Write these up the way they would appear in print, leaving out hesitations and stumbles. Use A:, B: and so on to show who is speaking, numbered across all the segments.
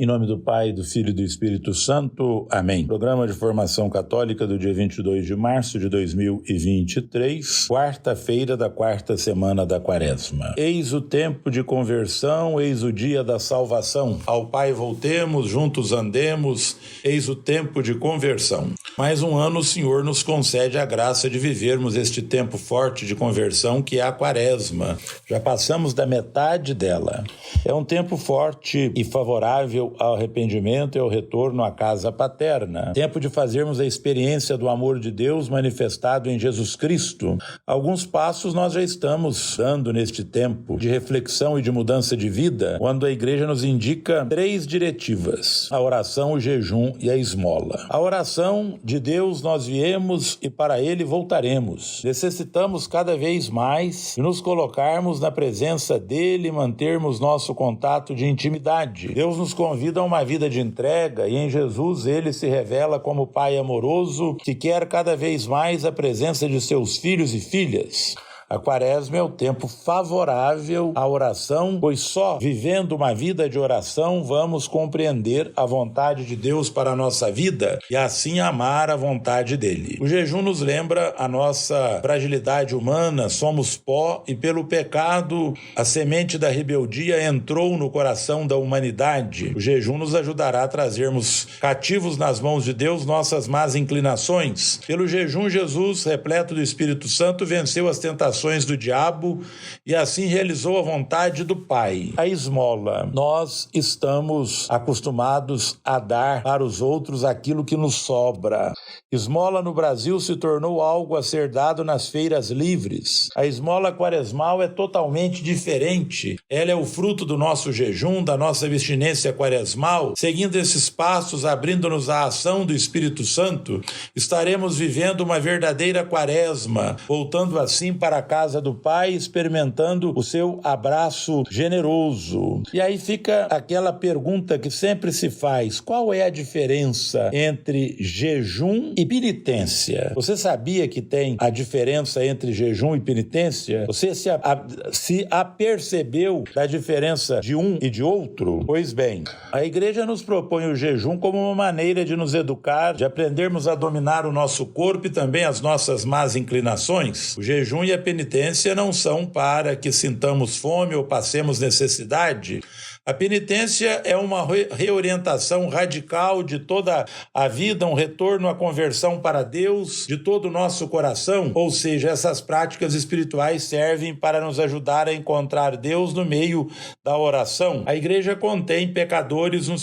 A: Em nome do Pai, do Filho e do Espírito Santo. Amém. Programa de Formação Católica do dia 22 de março de 2023, quarta-feira da quarta semana da Quaresma. Eis o tempo de conversão, eis o dia da salvação. Ao Pai voltemos, juntos andemos, eis o tempo de conversão. Mais um ano o Senhor nos concede a graça de vivermos este tempo forte de conversão que é a Quaresma. Já passamos da metade dela. É um tempo forte e favorável ao arrependimento e ao retorno à casa paterna. Tempo de fazermos a experiência do amor de Deus manifestado em Jesus Cristo. Alguns passos nós já estamos dando neste tempo de reflexão e de mudança de vida, quando a Igreja nos indica 3 diretivas: a oração, o jejum e a esmola. A oração, de Deus nós viemos e para Ele voltaremos. Necessitamos cada vez mais de nos colocarmos na presença dEle e mantermos nosso contato de intimidade. Deus nos convida a uma vida de entrega e em Jesus Ele se revela como Pai amoroso que quer cada vez mais a presença de seus filhos e filhas. A Quaresma é o tempo favorável à oração, pois só vivendo uma vida de oração vamos compreender a vontade de Deus para a nossa vida e assim amar a vontade dele. O jejum nos lembra a nossa fragilidade humana, somos pó e pelo pecado a semente da rebeldia entrou no coração da humanidade. O jejum nos ajudará a trazermos cativos nas mãos de Deus nossas más inclinações. Pelo jejum, Jesus, repleto do Espírito Santo, venceu as tentações do diabo e assim realizou a vontade do Pai. A esmola. Nós estamos acostumados a dar para os outros aquilo que nos sobra. Esmola no Brasil se tornou algo a ser dado nas feiras livres. A esmola quaresmal é totalmente diferente. Ela é o fruto do nosso jejum, da nossa abstinência quaresmal. Seguindo esses passos, abrindo-nos à ação do Espírito Santo, estaremos vivendo uma verdadeira quaresma, voltando assim para a casa do Pai, experimentando o seu abraço generoso. E aí fica aquela pergunta que sempre se faz: qual é a diferença entre jejum e penitência? Você sabia que tem a diferença entre jejum e penitência? Você se apercebeu da diferença de um e de outro? Pois bem, a Igreja nos propõe o jejum como uma maneira de nos educar, de aprendermos a dominar o nosso corpo e também as nossas más inclinações. O jejum e a penitência não são para que sintamos fome ou passemos necessidade. A penitência é uma reorientação radical de toda a vida, um retorno à conversão para Deus de todo o nosso coração, ou seja, essas práticas espirituais servem para nos ajudar a encontrar Deus no meio da oração. A Igreja contém pecadores no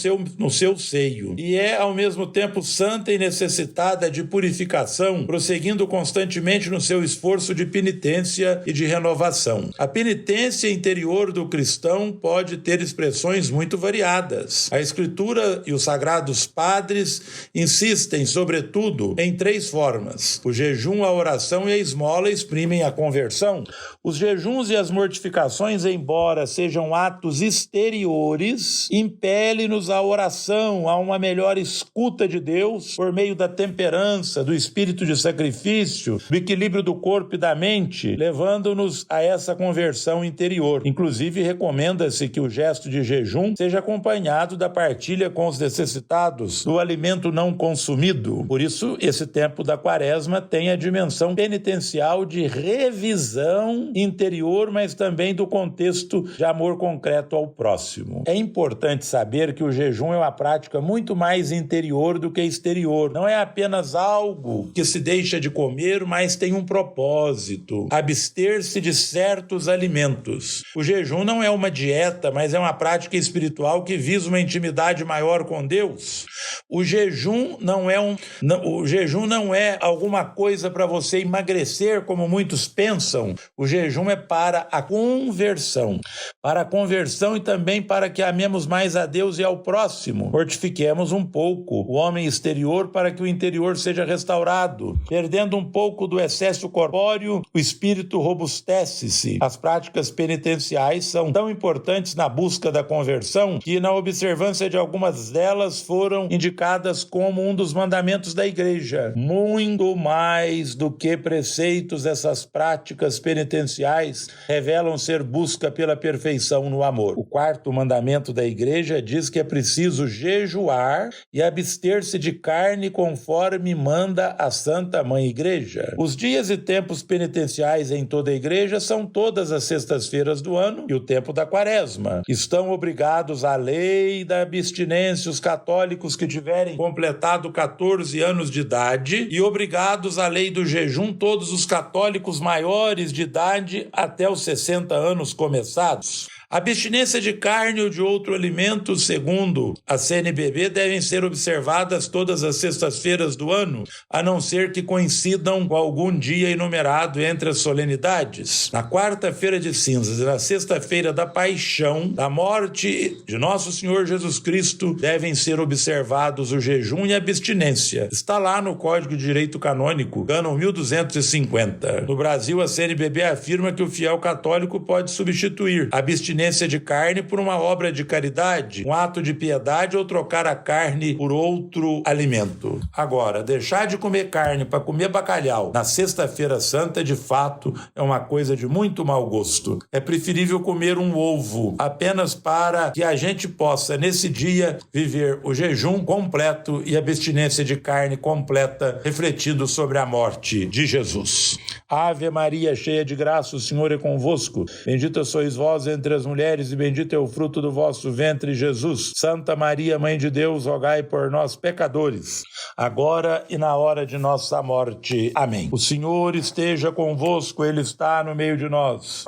A: seu seio e é ao mesmo tempo santa e necessitada de purificação, prosseguindo constantemente no seu esforço de penitência e de renovação. A penitência interior do cristão pode ter expressões muito variadas. A Escritura e os sagrados padres insistem, sobretudo, em 3 formas. O jejum, a oração e a esmola exprimem a conversão. Os jejuns e as mortificações, embora sejam atos exteriores, impelem-nos à oração, a uma melhor escuta de Deus por meio da temperança, do espírito de sacrifício, do equilíbrio do corpo e da mente, levando-nos a essa conversão interior. Inclusive, recomenda-se que o gesto de jejum seja acompanhado da partilha com os necessitados do alimento não consumido. Por isso, esse tempo da Quaresma tem a dimensão penitencial de revisão interior, mas também do contexto de amor concreto ao próximo. É importante saber que o jejum é uma prática muito mais interior do que exterior. Não é apenas algo que se deixa de comer, mas tem um propósito: abster-se de certos alimentos. O jejum não é uma dieta, mas é uma prática espiritual que visa uma intimidade maior com Deus. O jejum não é alguma coisa para você emagrecer, como muitos pensam. O jejum é para a conversão. Para a conversão e também para que amemos mais a Deus e ao próximo. Mortifiquemos um pouco o homem exterior para que o interior seja restaurado. Perdendo um pouco do excesso corpóreo, o espírito robustece-se. As práticas penitenciais são tão importantes na busca da conversão, que na observância de algumas delas foram indicadas como um dos mandamentos da Igreja. Muito mais do que preceitos, essas práticas penitenciais revelam ser busca pela perfeição no amor. O quarto mandamento da Igreja diz que é preciso jejuar e abster-se de carne conforme manda a Santa Mãe Igreja. Os dias e tempos penitenciais em toda a Igreja são todas as sextas-feiras do ano e o tempo da Quaresma. Estão obrigados à lei da abstinência os católicos que tiverem completado 14 anos de idade e obrigados à lei do jejum todos os católicos maiores de idade até os 60 anos começados. A abstinência de carne ou de outro alimento, segundo a CNBB, devem ser observadas todas as sextas-feiras do ano, a não ser que coincidam com algum dia enumerado entre as solenidades. Na quarta-feira de cinzas e na sexta-feira da paixão, da morte de Nosso Senhor Jesus Cristo, devem ser observados o jejum e a abstinência. Está lá no Código de Direito Canônico, cânon 1250. No Brasil, a CNBB afirma que o fiel católico pode substituir a abstinência de carne por uma obra de caridade, um ato de piedade ou trocar a carne por outro alimento. Agora, deixar de comer carne para comer bacalhau na sexta-feira santa, de fato, é uma coisa de muito mau gosto. É preferível comer um ovo apenas para que a gente possa, nesse dia, viver o jejum completo e a abstinência de carne completa, refletindo sobre a morte de Jesus. Ave Maria, cheia de graça, o Senhor é convosco. Bendita sois vós entre as mulheres e bendito é o fruto do vosso ventre, Jesus. Santa Maria, Mãe de Deus, rogai por nós, pecadores, agora e na hora de nossa morte. Amém. O Senhor esteja convosco, Ele está no meio de nós.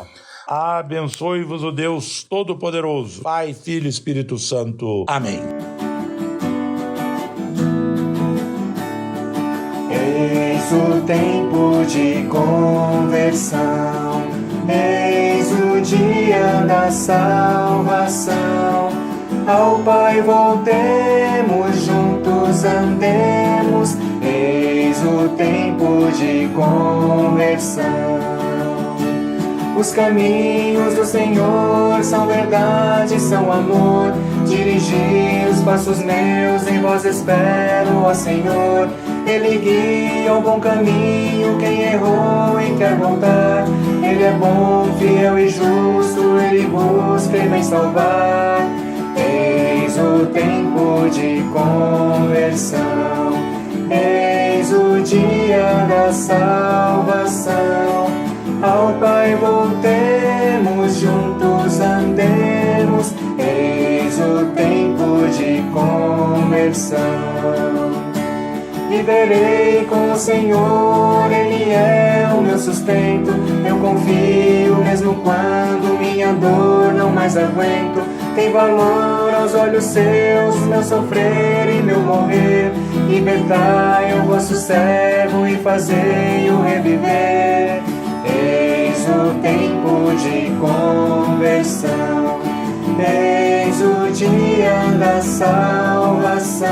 A: Abençoe-vos o Deus Todo-Poderoso, Pai, Filho e Espírito Santo. Amém.
B: Eis o tempo de conversão, eis o dia da salvação. Ao Pai voltemos, juntos andemos, eis o tempo de conversão. Os caminhos do Senhor são verdade, são amor. Dirigi os passos meus, em vós espero, ó Senhor. Ele guia ao bom caminho quem errou e quer voltar. Ele é bom, fiel e justo, Ele busca e vem salvar. Eis o tempo de conversão, eis o dia da salvação. Ao Pai voltemos, juntos andemos, eis o tempo de conversão. Viverei com o Senhor, Ele é o meu sustento. Eu confio mesmo quando minha dor não mais aguento. Tem valor aos olhos seus, meu sofrer e meu morrer. Libertai o vosso servo e fazei-o reviver. Eis o tempo de conversão, eis o dia da salvação.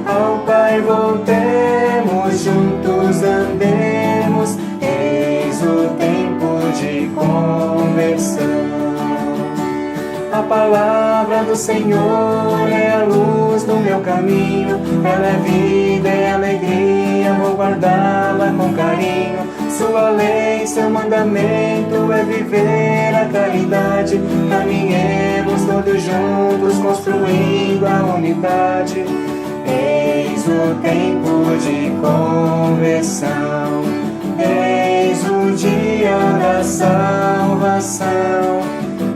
B: Ao Pai voltemos, juntos andemos, eis o tempo de conversão. A palavra do Senhor é a luz do meu caminho, ela é vida, é alegria, vou guardá-la com carinho. Sua lei, seu mandamento é viver a caridade. Caminhemos todos juntos, construindo a unidade. Eis o tempo de conversão, eis o dia da salvação.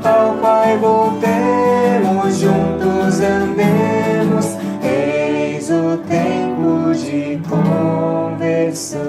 B: Ao Pai voltemos, juntos andemos, eis o tempo de conversão.